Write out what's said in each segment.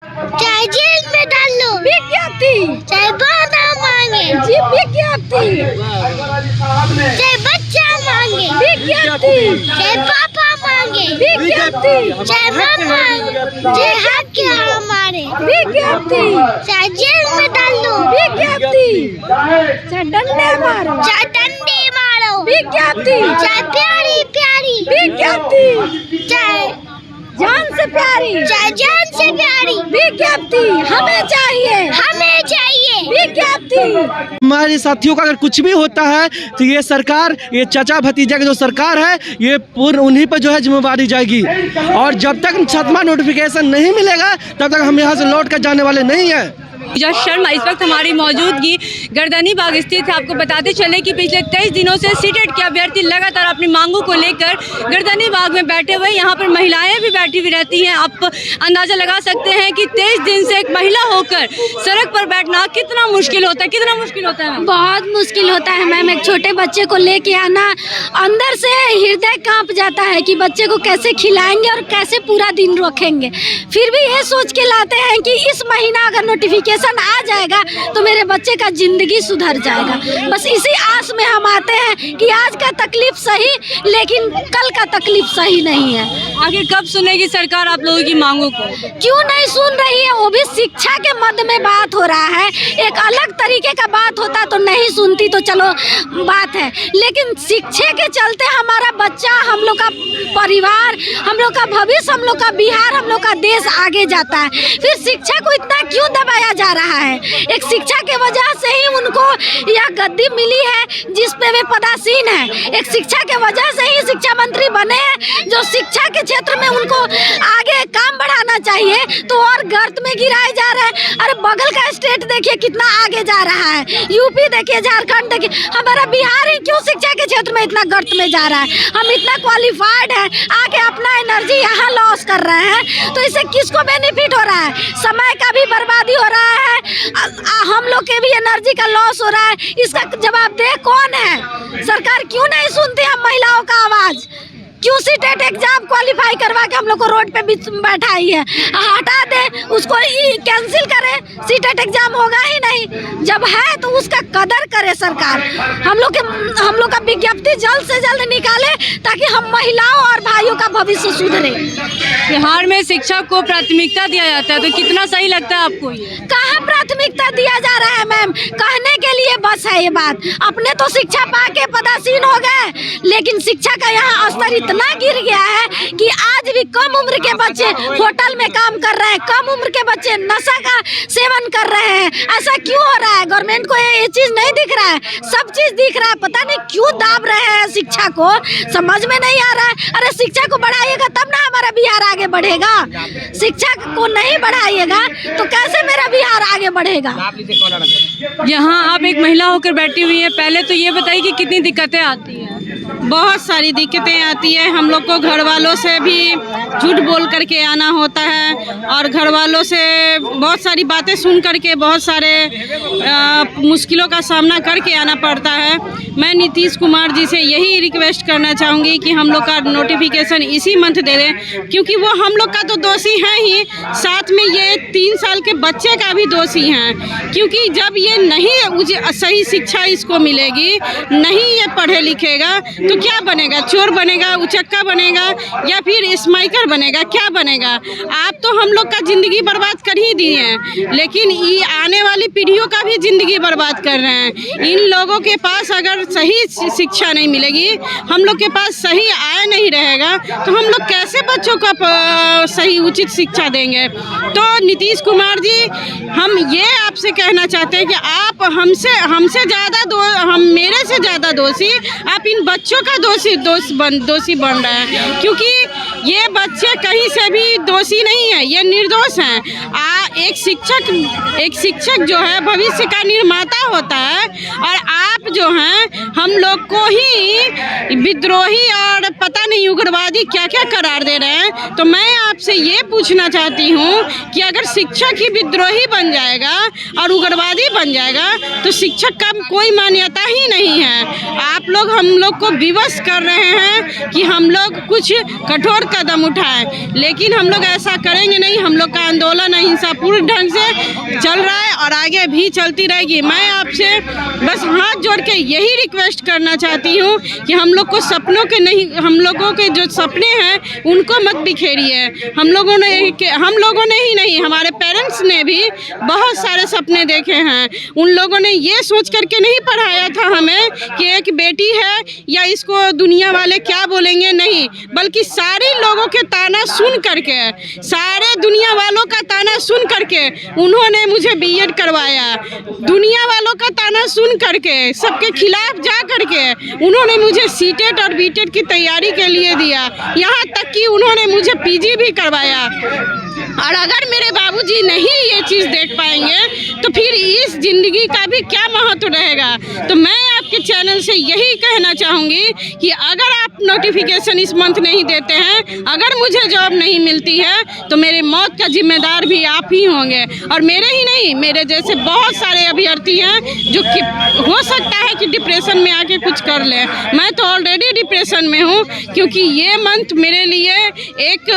चाहे जेल में डाल लो, विज्ञप्ति, चाहे बहाना मांगे, जी विज्ञप्ति, चाहे बच्चा मांगे, विज्ञप्ति, चाहे पापा मांगे, विज्ञप्ति, चाहे मामा, चाहे हक है हमारे, विज्ञप्ति, चाहे जेल में डाल लो, विज्ञप्ति, चाहे डंडे मारो, चाहे डंडे मारो, विज्ञप्ति, चाहे प्यारी प्यारी, विज्ञप्ति, चाहे जान से प्यारी, चाहे जान से प्यारी, विज्ञप्ति हमें चाहिए, हमें चाहिए, विज्ञप्ति। हमारे साथियों का अगर कुछ भी होता है तो ये सरकार, ये चाचा भतीजा की जो सरकार है, ये पूर्ण उन्हीं पर जो है जिम्मेवारी जाएगी। और जब तक 7वां नोटिफिकेशन नहीं मिलेगा तब तक हम यहाँ से लौट कर जाने वाले नहीं हैं। जज शर्मा इस वक्त हमारी मौजूदगी गर्दनी बाग स्थित है। आपको बताते चले कि पिछले 23 दिनों से सीटेट के अभ्यर्थी लगातार अपनी मांगों को लेकर गर्दनी बाग में बैठे हुए, यहाँ पर महिलाएं भी बैठी हुई रहती हैं। आप अंदाजा लगा सकते हैं कि 23 दिन से एक महिला होकर सड़क पर बैठना कितना मुश्किल होता है, कितना मुश्किल होता है। बहुत मुश्किल होता है मैम। एक छोटे बच्चे को लेके आना, अंदर से हृदय कांप जाता है कि बच्चे को कैसे खिलाएंगे और कैसे पूरा दिन रखेंगे। फिर भी ये सोच के लाते हैं कि इस महीना अगर नोटिफिकेशन आ जाएगा तो मेरे बच्चे का जिंदगी सुधर जाएगा। बस इसी आस में हम आते हैं कि आज का तकलीफ सही, लेकिन कल का तकलीफ सही नहीं है। आखिर कब सुनेगी सरकार आप लोगों की मांगों को? क्यों नहीं सुन रही है? वो भी शिक्षा के मद में बात हो रहा है। एक अलग तरीके का बात होता तो नहीं सुनती तो चलो बात है, लेकिन शिक्षा के चलते हमारा बच्चा, हम लोग का परिवार, हम लोग का भविष्य, हम लोग का बिहार, हम लोग का देश आगे जाता है। फिर शिक्षा को इतना क्यों दबाया जा रहा है? एक शिक्षा के वजह से ही उनको यह गद्दी मिली है जिस पे वे पदासीन है। एक शिक्षा के वजह से ही शिक्षा मंत्री बने हैं, जो शिक्षा के क्षेत्र में उनको आगे काम बढ़ाना चाहिए तो और गर्त में गिराए जा रहे हैं। अरे बगल का स्टेट देखिए कितना आगे जा रहा है, यूपी देखिए, झारखंड देखिए, हमारा बिहार ही क्यों शिक्षा के क्षेत्र में इतना गर्त में जा रहा है? हम इतना क्वालिफाइड है, आके अपना एनर्जी यहाँ लॉस कर रहे हैं, तो इससे किसको बेनिफिट हो रहा है? समय का भी बर्बादी हो रहा है, हम लोग के भी एनर्जी का लॉस हो रहा है। इसका जवाबदेह कौन है? सरकार क्यों नहीं सुनती हम महिलाओं का आवाज? क्यों सीटेट एग्जाम क्वालिफाई करवा के हम लोग को रोड पे बैठाई है? हटा दे उसको, कैंसिल करे, सीटेट एग्जाम होगा ही नहीं। जब है तो उसका कदर करे सरकार। हम लोग का विज्ञप्ति जल्द से जल्द निकाले ताकि हम महिलाओं और भाइयों का भविष्य सुधरे। बिहार में शिक्षा को प्राथमिकता दिया जाता है, तो कितना सही लगता है आपको? कहाँ प्राथमिकता दिया जा रहा है मैम? कहने के लिए बस है ये बात। अपने तो शिक्षा पा के पदासीन हो गए, लेकिन शिक्षा का यहाँ स्तर इतना गिर गया है कि आज भी कम उम्र के बच्चे होटल में काम कर रहे हैं, कम उम्र के बच्चे नशा का सेवन कर रहे हैं। ऐसा क्यों हो रहा है? गवर्नमेंट को ये चीज नहीं दिख रहा है? सब चीज दिख रहा है, पता नहीं क्यों दाब रहे हैं शिक्षा को, समझ में नहीं आ रहा है। अरे शिक्षा को बढ़ाइएगा तब ना हमारा बिहार आगे बढ़ेगा। शिक्षा को नहीं बढ़ाइएगा तो कैसे मेरा बिहार आगे बढ़ेगा? यहाँ आप एक महिला होकर बैठी हुई है, पहले तो ये बताइए कि कितनी दिक्कतें आती हैं? बहुत सारी दिक्कतें आती है। हम लोग को घर वालों से भी झूठ बोल करके आना होता है और घर वालों से बहुत सारी बातें सुन करके बहुत सारे मुश्किलों का सामना करके आना पड़ता है। मैं नीतीश कुमार जी से यही रिक्वेस्ट करना चाहूँगी कि हम लोग का नोटिफिकेशन इसी मंथ दे दें, क्योंकि वो हम लोग का तो दोषी हैं ही, साथ में ये 3 साल के बच्चे का भी दोषी हैं। क्योंकि जब ये नहीं सही शिक्षा इसको मिलेगी, नहीं ये पढ़े लिखेगा तो क्या बनेगा? चोर बनेगा, उचक्का बनेगा या फिर स्माइकर बनेगा? क्या बनेगा? आप तो हम लोग का ज़िंदगी बर्बाद कर ही दिए हैं, लेकिन ये आने वाली पीढ़ियों का भी ज़िंदगी बर्बाद कर रहे हैं। इन लोगों के पास अगर सही शिक्षा नहीं मिलेगी, हम लोग के पास सही आय नहीं रहेगा, तो हम लोग कैसे बच्चों को सही उचित शिक्षा देंगे? तो नीतीश कुमार जी, हम ये आपसे कहना चाहते हैं कि आप हमसे ज़्यादा मेरे से ज़्यादा दोषी, आप इन बच्चों का दोषी बन रहे हैं, क्योंकि ये बच्चे कहीं से भी दोषी नहीं है, ये निर्दोष हैं। एक शिक्षक जो है भविष्य का निर्माता होता है, और आप जो हैं हम लोग को ही विद्रोही और पता नहीं उग्रवादी क्या क्या करार दे रहे हैं। तो मैं आपसे ये पूछना चाहती हूँ कि अगर शिक्षक ही विद्रोही बन जाएगा और उग्रवादी बन जाएगा तो शिक्षक का कोई मान्यता ही नहीं है। आप लोग हम लोग को विवश कर रहे हैं कि हम लोग कुछ कठोर कदम उठाएं, लेकिन हम लोग ऐसा करेंगे नहीं। हम लोग का आंदोलन अहिंसापूर्ण ढंग से चल रहा है और आगे भी चलती रहेगी। मैं आपसे बस हाथ जोड़ के यही रिक्वेस्ट करना चाहती हूँ कि हम लोग को सपनों के नहीं, हम लोगों के जो सपने हैं उनको मत बिखेरिए। हम लोगों ने ही नहीं, हमारे पेरेंट्स ने भी बहुत सारे सपने देखे हैं। उन लोगों ने ये सोच करके नहीं पढ़ाया था हमें कि एक बेटी है या इसको दुनिया वाले क्या बोलेंगे, नहीं, बल्कि सारे लोगों के ताना सुन करके, सारे दुनिया वालों का ताना सुन करके उन्होंने मुझे बीएड करवाया। दुनिया वालों का ताना सुन करके, सबके खिलाफ जा करके उन्होंने मुझे सीटेट और बीटेट की तैयारी के लिए दिया। यहाँ तक कि उन्होंने मुझे पीजी भी करवाया। और अगर मेरे बाबूजी नहीं ये चीज़ देख पाएंगे तो फिर इस ज़िंदगी का भी क्या महत्व रहेगा। तो मैं आपके चैनल से यही कहना चाहूँगी कि अगर आप नोटिफिकेशन इस मंथ नहीं देते हैं, अगर मुझे जॉब नहीं मिलती है तो मेरे मौत का जिम्मेदार भी आप ही होंगे। और मेरे ही नहीं, मेरे जैसे बहुत सारे अभ्यर्थी हैं जो कि हो सकता है कि डिप्रेशन में आके कुछ कर ले। मैं तो ऑलरेडी डिप्रेशन में हूँ, क्योंकि ये मंथ मेरे लिए एक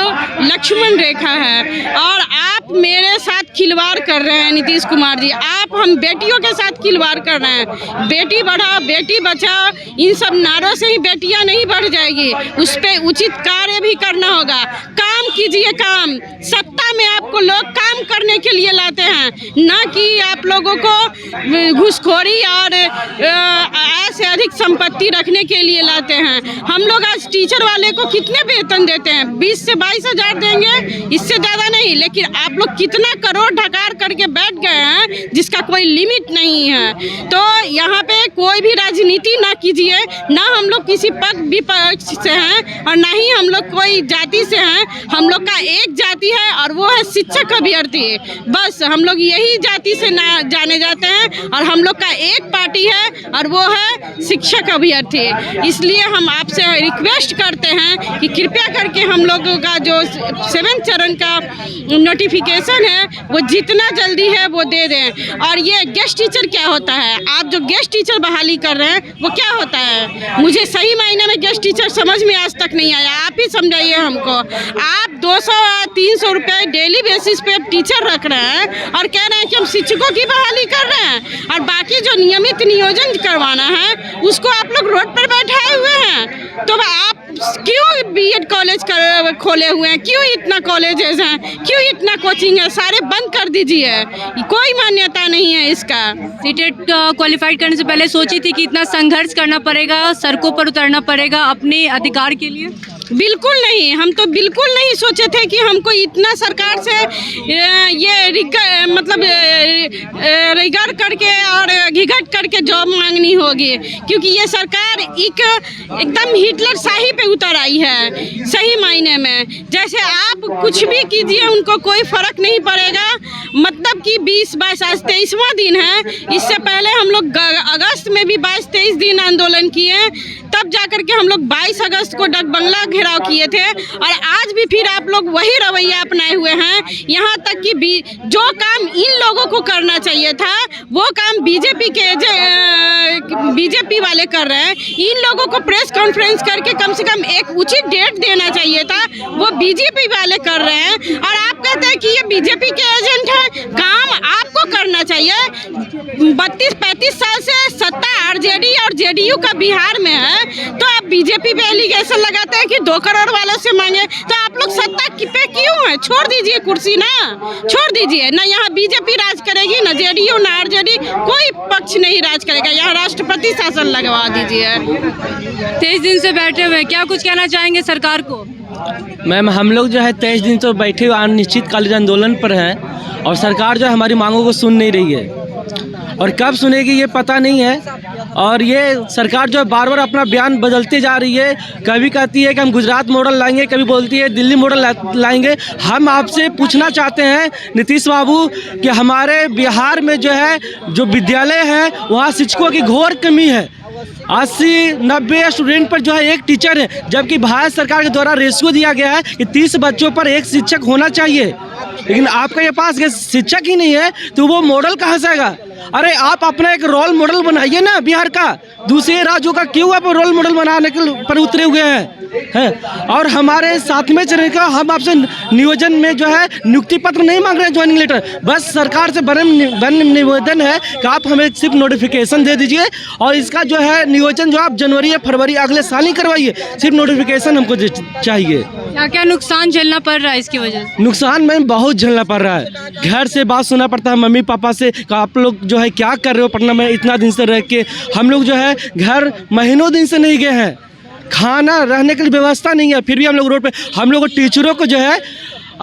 लक्ष्मण रेखा है और आप मेरे साथ खिलवाड़ कर रहे हैं नीतीश कुमार जी। आप हम बेटियों के साथ खिलवाड़ कर रहे हैं। बेटी बढ़ाओ, बेटी बचाओ, इन सब नारों से ही बेटियां नहीं बढ़ जाएगी। उस पर उचित कार्य भी करना होगा। काम कीजिए, काम। सत्ता में आपको लोग काम करने के लिए लाते हैं, ना कि आप लोगों को घूसखोरी और ऐसे अधिक संपत्ति रखने के लिए लाते हैं। हम लोग आज टीचर वाले को कितने वेतन देते हैं? 20 से 22 हज़ार देंगे, इससे ज़्यादा नहीं। लेकिन आप लोग कितना करोड़ ढकार करके बैठ गए हैं जिसका कोई लिमिट नहीं है। तो यहाँ पे कोई भी राजनीति ना कीजिए। ना हम लोग किसी पक्ष विपक्ष से हैं और ना ही हम लोग कोई जाति से हैं। हम लोग का एक जाति है और वो है शिक्षक अभ्यर्थी। बस हम लोग यही जाति से ना जाने जाते हैं और हम लोग का एक पार्टी है और वो है शिक्षक अभ्यर्थी। इसलिए हम आपसे रिक्वेस्ट करते हैं कि कृपया करके हम लोगों का जो 7 चरण का नोटिफिकेशन है वो जितना जल्दी है वो दे दें। और ये गेस्ट टीचर क्या होता है? आप जो गेस्ट टीचर बहाली कर रहे हैं वो क्या होता है? मुझे सही मायने में गेस्ट टीचर समझ में आज तक नहीं आया। आप ही समझाइए हमको। आप 200-300 रुपये डेली बेसिस पे टीचर रख रहे हैं और कह रहे हैं कि हम शिक्षकों की बहाली कर रहे हैं, और बाकी जो नियमित नियोजन करवाना है उसको आप लोग रोड पर बैठाए हुए हैं। तो आप क्यों बीएड कॉलेज खोले हुए हैं? क्यों इतना कॉलेजेस हैं? क्यों इतना कोचिंग है? सारे बंद कर दीजिए। कोई मान्यता नहीं है इसका। सीटेट क्वालिफाइड करने से पहले सोची थी कि इतना संघर्ष करना पड़ेगा, सड़कों पर उतरना पड़ेगा अपने अधिकार के लिए? बिल्कुल नहीं, हम तो बिल्कुल नहीं सोचे थे कि हमको इतना सरकार से ये रिगार करके और घिघट करके जॉब मांगनी होगी, क्योंकि ये सरकार एकदम हिटलर शाही पे उतर आई है सही मायने में। जैसे आप कुछ भी कीजिए उनको कोई फर्क नहीं पड़ेगा। मतलब कि 20-22 आज 23वां दिन है। इससे पहले हम लोग अगस्त में भी 22-23 दिन आंदोलन किए, तब जाकर के हम लोग 22 अगस्त को डकबंगला घेराव किए थे। और आज भी फिर आप लोग वही रवैया अपनाए हुए हैं। यहाँ तक कि जो काम इन लोगों को करना चाहिए था वो काम बीजेपी वाले कर रहे हैं। इन लोगों को प्रेस कॉन्फ्रेंस करके कम से कम एक उचित डेट देना चाहिए था, वो बीजेपी वाले कर रहे हैं। और आप कहते हैं कि ये बीजेपी के एजेंट हैं। काम आपको करना चाहिए। 32-35 साल से सत्ता आरजेडी और जेडीयू का बिहार में है, तो आप बीजेपी पे एलिगेशन लगाते हैं कि 2 करोड़ वालों से मांगे। तो आप लोग सत्ता पे क्यों है? छोड़ दीजिए कुर्सी ना, छोड़ दीजिए ना। यहाँ बीजेपी राज करेगी, ना जेडीयू ना आरजेडी, कोई पक्ष नहीं राज करेगा। यहाँ राष्ट्रपति शासन लगवा दीजिए। 23 दिन से बैठे हुए, क्या कुछ कहना चाहेंगे सरकार को? मैम, हम लोग जो है 23 दिन से बैठे हुए अनिश्चितकालीन आंदोलन पर हैं और सरकार जो है हमारी मांगों को सुन नहीं रही है। और कब सुनेगी ये पता नहीं है। और ये सरकार जो है बार बार अपना बयान बदलती जा रही है, कभी कहती है कि हम गुजरात मॉडल लाएंगे, कभी बोलती है दिल्ली मॉडल लाएंगे। हम आपसे पूछना चाहते हैं नीतीश बाबू कि हमारे बिहार में जो है जो विद्यालय है वहाँ शिक्षकों की घोर कमी है। 80-90 स्टूडेंट पर जो है एक टीचर है, जबकि भारत सरकार के द्वारा रेशियो दिया गया है कि 30 बच्चों पर एक शिक्षक होना चाहिए। लेकिन आपके ये पास शिक्षक ही नहीं है तो वो मॉडल कहाँ से आएगा? अरे आप अपना एक रोल मॉडल बनाइए ना बिहार का, दूसरे राज्यों का क्यों आप रोल मॉडल बनाने के पर उतरे हुए हैं? और हमारे साथ में चलने का हम आपसे नियोजन में जो है नियुक्ति पत्र नहीं मांग रहे हैं, ज्वाइनिंग लेटर, बस सरकार से बन निवेदन है कि आप हमें सिर्फ नोटिफिकेशन दे दीजिए और इसका जो है नियोजन जो आप जनवरी या फरवरी अगले साल ही करवाइए, सिर्फ नोटिफिकेशन हमको चाहिए। क्या क्या नुकसान झेलना पड़ रहा है इसकी वजह से? नुकसान मैम बहुत झेलना पड़ रहा है। घर से बात सुनना पड़ता है मम्मी पापा से कि आप लोग जो है क्या कर रहे हो पटना में इतना दिन से रह के। हम लोग जो है घर महीनों दिन से नहीं गए हैं, खाना रहने के लिए व्यवस्था नहीं है, फिर भी हम लोग रोड पे। हम लोग टीचरों को जो है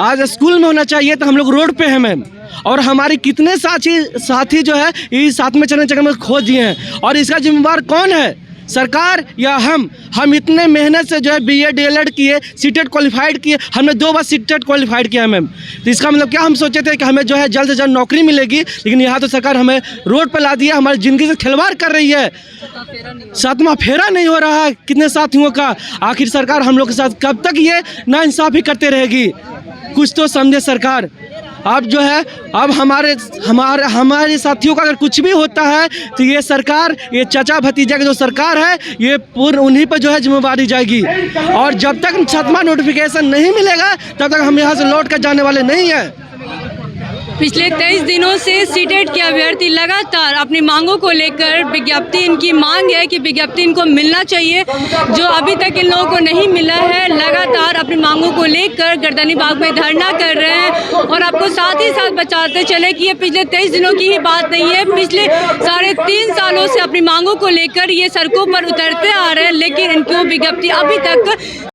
आज स्कूल में होना चाहिए तो हम लोग रोड पे हैं मैम। और हमारे कितने साथी जो है इस साथ में चलने चक्कर में खो दिए हैं। और इसका जिम्मेदार कौन है, सरकार या हम इतने मेहनत से जो है BA DLED किए, सीटेट क्वालिफाइड किए, हमने 2 बार सीटेट क्वालिफाइड किया है मैम। तो इसका मतलब क्या, हम सोचे थे कि हमें जो है जल्द से जल्द नौकरी मिलेगी, लेकिन यहाँ तो सरकार हमें रोड पर ला दिया, हमारी ज़िंदगी से खिलवाड़ कर रही है। 7वां फेरा नहीं हो रहा है कितने साथियों का। आखिर सरकार हम लोग के साथ कब तक ये नाइंसाफ़ी करते रहेगी? कुछ तो समझे सरकार। अब जो है अब हमारे साथियों का अगर कुछ भी होता है तो ये सरकार, ये चाचा भतीजा की जो सरकार है, ये पूर्ण उन्हीं पर जो है जिम्मेवारी जाएगी। और जब तक 7वां नोटिफिकेशन नहीं मिलेगा तब तक हम यहाँ से लौट कर जाने वाले नहीं हैं। पिछले 23 दिनों से सीटेट के अभ्यर्थी लगातार अपनी मांगों को लेकर विज्ञप्ति, इनकी मांग है कि विज्ञप्ति इनको मिलना चाहिए, जो अभी तक इन लोगों को नहीं मिला है। लगातार अपनी मांगों को लेकर गर्दनी बाग में धरना कर रहे हैं। और आपको साथ ही साथ बताते चले कि ये पिछले 23 दिनों की ही बात नहीं है, पिछले 3.5 सालों से अपनी मांगों को लेकर ये सड़कों पर उतरते आ रहे हैं, लेकिन इनको विज्ञप्ति अभी तक